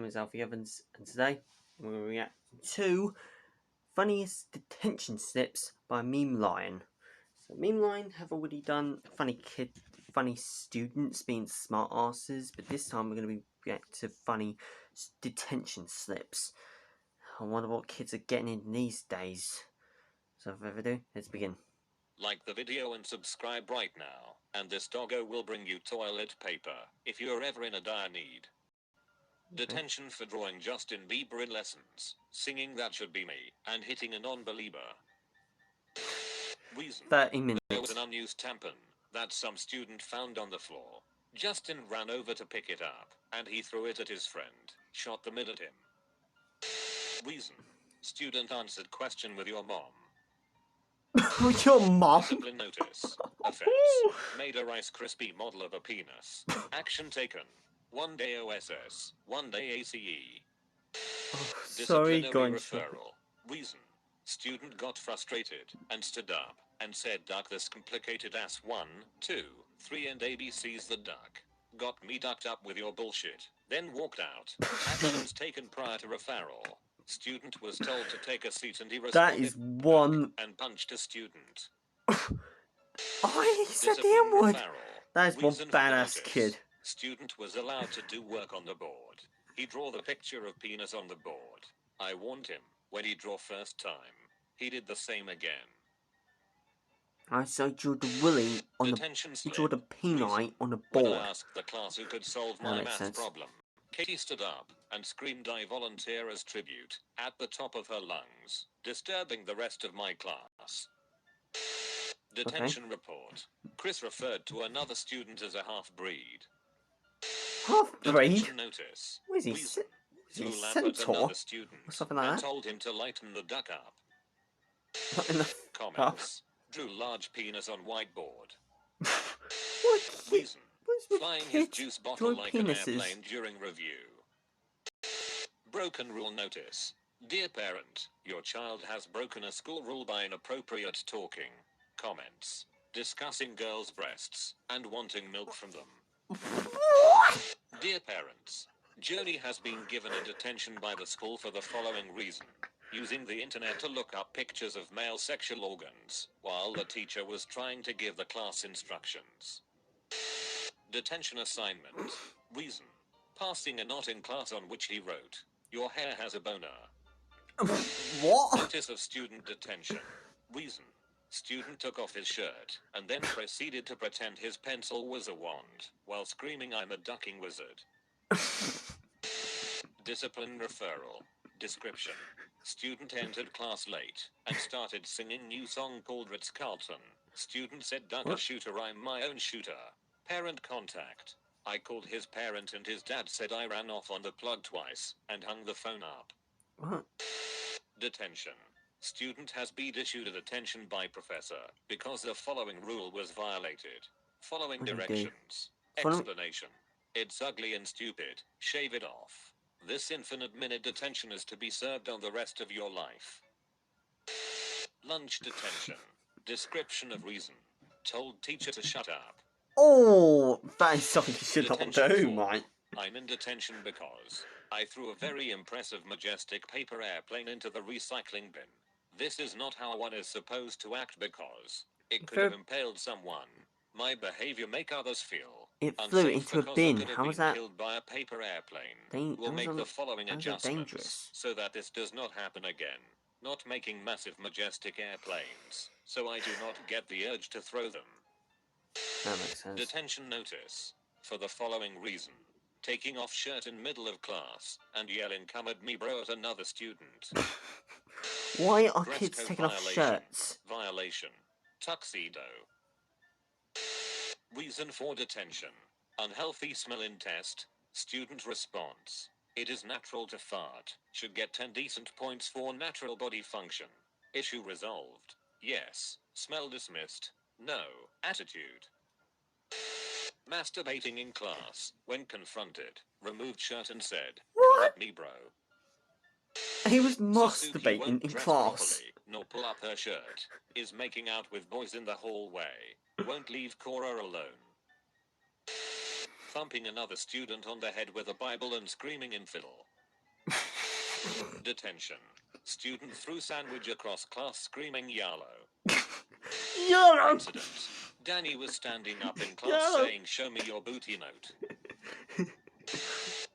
name is Alfie Evans, and today we're going to react to funniest detention slips by Meme Lion. So Meme Lion have already done funny students being smart asses, but this time we're going to be reacting to funny detention slips. I wonder what kids are getting in these days. So without further ado, let's begin. Like the video and subscribe right now, and this doggo will bring you toilet paper if you're ever in a dire need. Detention for drawing Justin Bieber in lessons, singing That Should Be Me, and hitting a non-believer. Reason: 30 minutes. There was an unused tampon that some student found on the floor. Justin ran over to pick it up, and he threw it at his friend, shot the mid at him. Reason: Student answered question with your mom. With your mom? Discipline notice. Offense: made a Rice Krispie model of a penis. Action taken: 1 day OSS, 1 day ACE. Sorry, Disciplinary referral. Reason: student got frustrated and stood up and said duck this complicated ass 1, 2, 3 and ABC's the duck. Got me ducked up with your bullshit, then walked out. Actions taken prior to referral. Student was told to take a seat and he responded that is one and punched a student. Oh, he said the M-word. That is one badass kid. Student was allowed to do work on the board. He draw the picture of penis on the board. I warned him when he draw first time. He did the same again. I so drew the willy on Detention the drew the peni on the When board. I asked the class who could solve my math problem, Katie stood up and screamed I volunteer as tribute at the top of her lungs, disturbing the rest of my class. Detention report. Chris referred to another student as a half-breed. Half-breed? Detention notice. What is he? Reason: Threw another student or something like and that? told him to lighten the duck up. Not in the Comments. Drew large penis on whiteboard. What? Reason: What's flying with his kids juice bottle drawing like penises? an airplane during review. Broken rule notice. Dear parent, your child has broken a school rule by inappropriate talking. Comments: discussing girls' breasts and wanting milk from them. What? Dear parents, Joni has been given a detention by the school for the following reason: using the internet to look up pictures of male sexual organs, while the teacher was trying to give the class instructions. Detention assignment. Reason: passing a note in class on which he wrote, your hair has a boner. What? Notice of student detention. Reason: student took off his shirt and then proceeded to pretend his pencil was a wand while screaming I'm a ducking wizard. Discipline referral. Description: student entered class late and started singing new song called Ritz-Carlton. Student said duck a shooter, I'm my own shooter. Parent contact. I called his parent and his dad said I ran off on the plug twice and hung the phone up. What? Detention. Student has been issued a detention by professor because the following rule was violated. Following directions. Explanation: it's ugly and stupid. Shave it off. This infinite minute detention is to be served on the rest of your life. Lunch detention. Description of reason: told teacher to shut up. Oh, that is something you should not Detention do, form. mate. I'm in detention because I threw a very impressive majestic paper airplane into the recycling bin. This is not how one is supposed to act because it could have impaled someone. My behavior make others feel It flew unsafe into a because bin. I could have How was been that? killed by a paper airplane. We'll make the following adjustments dangerous? so that this does not happen again. Not making massive majestic airplanes, so I do not get the urge to throw them. That makes sense. Detention notice. For the following reason: taking off shirt in middle of class and yelling come at me bro at another student. Why are Dress kids code taking off shirts? Violation. Tuxedo. Reason for detention: unhealthy smell in test. Student response: it is natural to fart. Should get 10 decent points for natural body function. Issue resolved. Yes. Smell dismissed. No. Attitude. Masturbating in class. When confronted, removed shirt and said, come at me bro. He was Suzuki masturbating won't in dress class. properly, nor pull up her shirt. Is making out with boys in the hallway. Won't leave Cora alone. Thumping another student on the head with a Bible and screaming infidel. Detention. Student threw sandwich across class screaming YOLO. YOLO! Incident. Danny was standing up in class YOLO! saying, "Show me your booty note."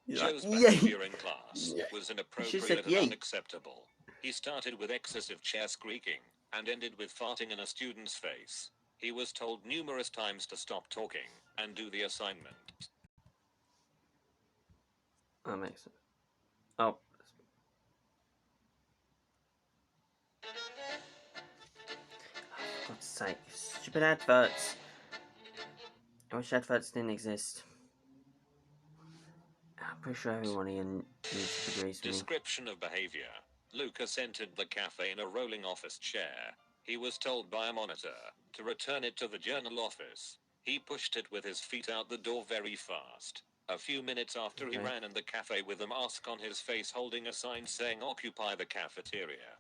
You're Joe's like, behavior in class Yay. was said inappropriate and yay. unacceptable. He started with excessive chair squeaking and ended with farting in a student's face. He was told numerous times to stop talking and do the assignment. That makes sense. Oh. For God's sake, stupid adverts. I wish adverts didn't exist. I'm pretty sure everyone in needs agrees with me. Description of behavior. Lucas entered the cafe in a rolling office chair. He was told by a monitor to return it to the journal office. He pushed it with his feet out the door very fast. A few minutes after, he ran in the cafe with a mask on his face, holding a sign saying "Occupy the cafeteria."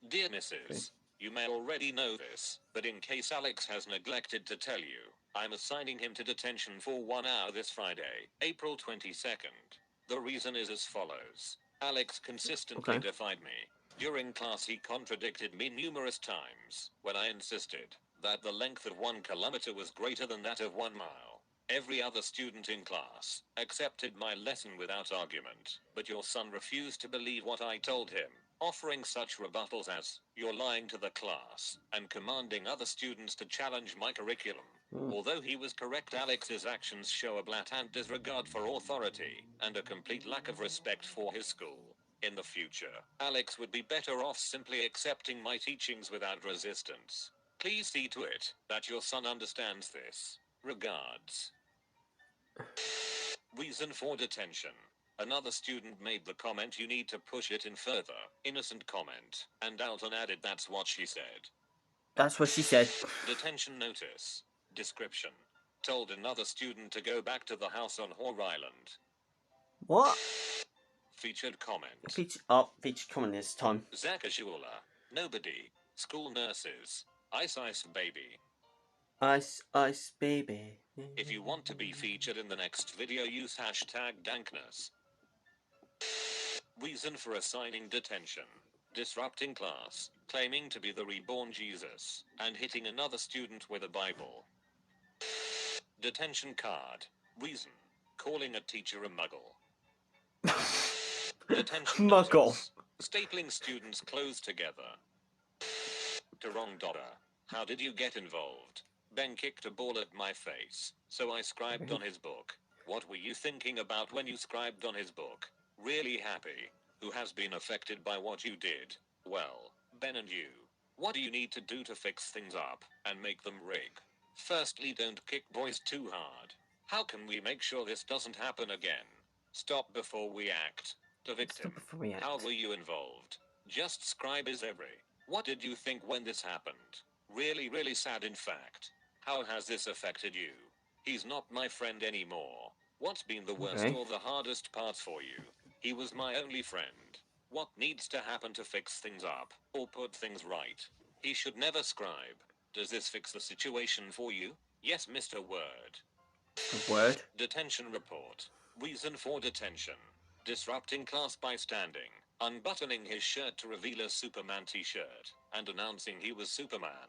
Dear Mrs. You may already know this, but in case Alex has neglected to tell you, I'm assigning him to detention for 1 hour this Friday, April 22nd. The reason is as follows. Alex consistently defied me. During class he contradicted me numerous times when I insisted that the length of 1 kilometer was greater than that of 1 mile. Every other student in class accepted my lesson without argument, but your son refused to believe what I told him, offering such rebuttals as, "You're lying to the class," and commanding other students to challenge my curriculum. Although he was correct, Alex's actions show a blatant disregard for authority and a complete lack of respect for his school. In the future, Alex would be better off simply accepting my teachings without resistance. Please see to it that your son understands this. Regards. Reason for detention. Another student made the comment, "You need to push it in further." Innocent comment. And Dalton added, "That's what she said." That's what she said. Detention notice. Description. Told another student to go back to the house on Whore Island. What? Featured comment. Featured comment this time. Zach Ashula. Nobody. School nurses. Ice Ice Baby. Ice Ice Baby. If you want to be featured in the next video, use #dankness. Reason for assigning detention. Disrupting class, claiming to be the reborn Jesus, and hitting another student with a Bible. Detention card. Reason. Calling a teacher a muggle. Detention Muggle. notice. Stapling students' clothes together. To wrong daughter. How did you get involved? Ben kicked a ball at my face, so I scribed on his book. What were you thinking about when you scribed on his book? Really happy. Who has been affected by what you did? Well, Ben and you. What do you need to do to fix things up and make them rig? Firstly, don't kick boys too hard. How can we make sure this doesn't happen again? Stop before we act. To victim. How were you involved? Just scribe is every. What did you think when this happened? Really, really sad, in fact. How has this affected you? He's not my friend anymore. What's been the worst or the hardest part for you? He was my only friend. What needs to happen to fix things up or put things right? He should never scribe. Does this fix the situation for you? Yes, Mr. Word. Word? Detention report. Reason for detention. Disrupting class by standing, unbuttoning his shirt to reveal a Superman t-shirt, and announcing he was Superman.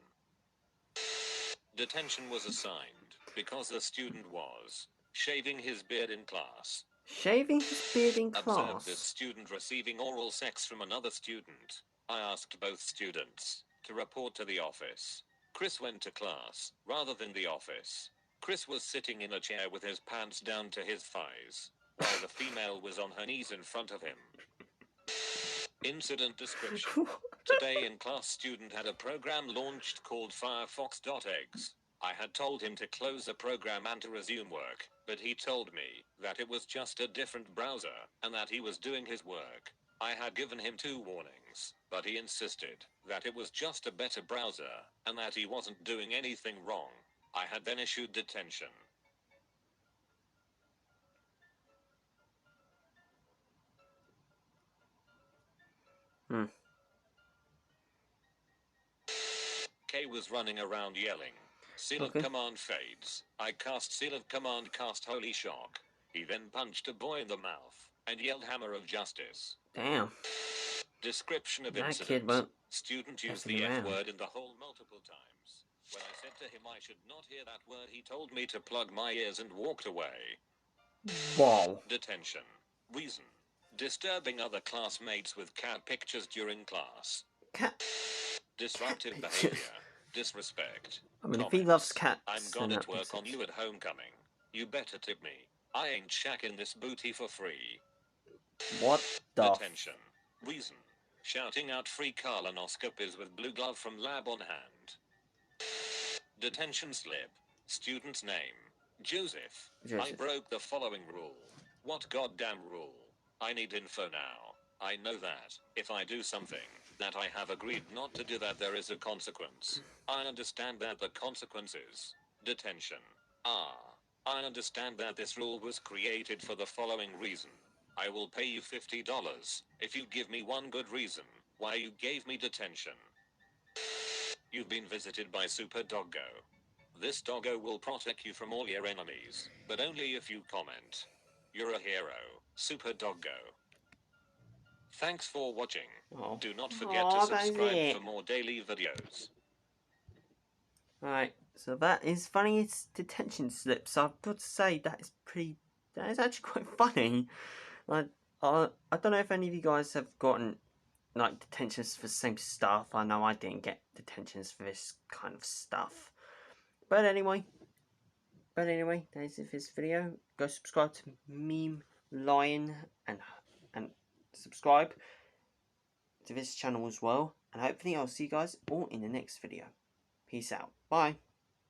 Detention was assigned because the student was shaving his beard in class. Shaving his beard in class? Observed this student receiving oral sex from another student. I asked both students to report to the office. Chris went to class rather than the office. Chris was sitting in a chair with his pants down to his thighs, while the female was on her knees in front of him. Incident description. Today in class, student had a program launched called Firefox.exe. I had told him to close the program and to resume work, but he told me that it was just a different browser, and that he was doing his work. I had given him 2 warnings, but he insisted that it was just a better browser, and that he wasn't doing anything wrong. I had then issued detention. K was running around yelling, "Seal of command fades." I cast seal of command, cast holy shock. He then punched a boy in the mouth and yelled hammer of justice. Damn. Description of That incident. kid won't Student used messing the F around. word in the hole multiple times. When I said to him I should not hear that word, he told me to plug my ears and walked away. Wow. Detention. Reason. Disturbing other classmates with cat pictures during class. Cat. Disruptive Cat behavior. pictures. Disrespect. I mean, if Comments. he loves cats, I'm then gonna that makes twerk on sense. you at homecoming. You better tip me. I ain't shacking this booty for free. What the? Detention. Reason. Shouting out free colonoscopies with blue glove from lab on hand. Detention slip. Student's name. Joseph. I broke the following rule. What goddamn rule? I need info now. I know that, if I do something, that I have agreed not to do, that there is a consequence. I understand that the consequence is detention. I understand that this rule was created for the following reason. I will pay you $50 if you give me one good reason why you gave me detention. You've been visited by Super Doggo. This doggo will protect you from all your enemies, but only if you comment. You're a hero, Super Doggo. Thanks for watching. Oh. Do not forget to subscribe for more daily videos. Alright, so that is Funniest Detention Slips. I've got to say, that is actually quite funny. Like, I don't know if any of you guys have gotten, like, detentions for the same stuff. I know I didn't get detentions for this kind of stuff. But anyway, that is it for this video. Go subscribe to Meme Lion and subscribe to this channel as well. And hopefully I'll see you guys all in the next video. Peace out. Bye.